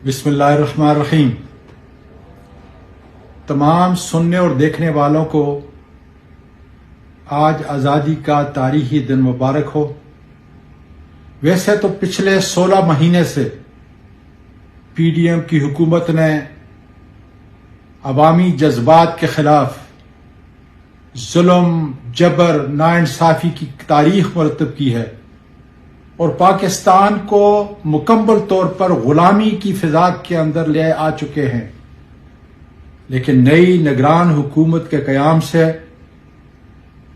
بسم اللہ الرحمن الرحیم۔ تمام سننے اور دیکھنے والوں کو آج آزادی کا تاریخی دن مبارک ہو۔ ویسے تو پچھلے 16 مہینے سے پی ڈی ایم کی حکومت نے عوامی جذبات کے خلاف ظلم، جبر، ناانصافی کی تاریخ مرتب کی ہے اور پاکستان کو مکمل طور پر غلامی کی فضا کے اندر لے آ چکے ہیں۔ لیکن نئی نگران حکومت کے قیام سے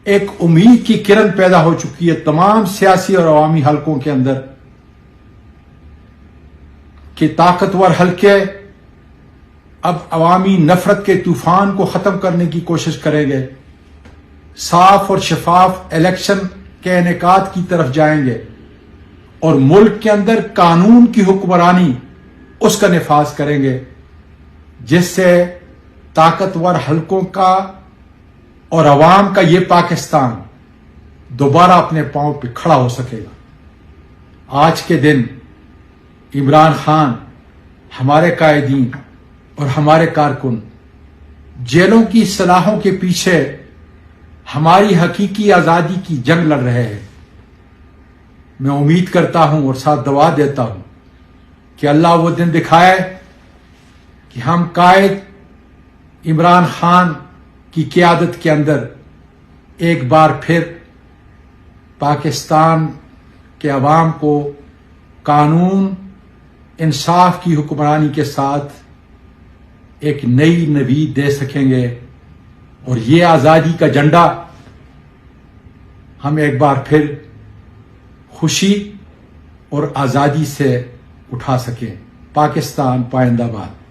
ایک امید کی کرن پیدا ہو چکی ہے تمام سیاسی اور عوامی حلقوں کے اندر کہ طاقتور حلقے اب عوامی نفرت کے طوفان کو ختم کرنے کی کوشش کریں گے، صاف اور شفاف الیکشن کے انعقاد کی طرف جائیں گے اور ملک کے اندر قانون کی حکمرانی اس کا نفاذ کریں گے، جس سے طاقتور حلقوں کا اور عوام کا یہ پاکستان دوبارہ اپنے پاؤں پہ کھڑا ہو سکے گا۔ آج کے دن عمران خان، ہمارے قائدین اور ہمارے کارکن جیلوں کی سلاخوں کے پیچھے ہماری حقیقی آزادی کی جنگ لڑ رہے ہیں۔ میں امید کرتا ہوں اور ساتھ دعا دیتا ہوں کہ اللہ وہ دن دکھائے کہ ہم قائد عمران خان کی قیادت کے اندر ایک بار پھر پاکستان کے عوام کو قانون، انصاف کی حکمرانی کے ساتھ ایک نئی نوید دے سکیں گے اور یہ آزادی کا جھنڈا ہم ایک بار پھر خوشی اور آزادی سے اٹھا سکیں۔ پاکستان پائندہ باد۔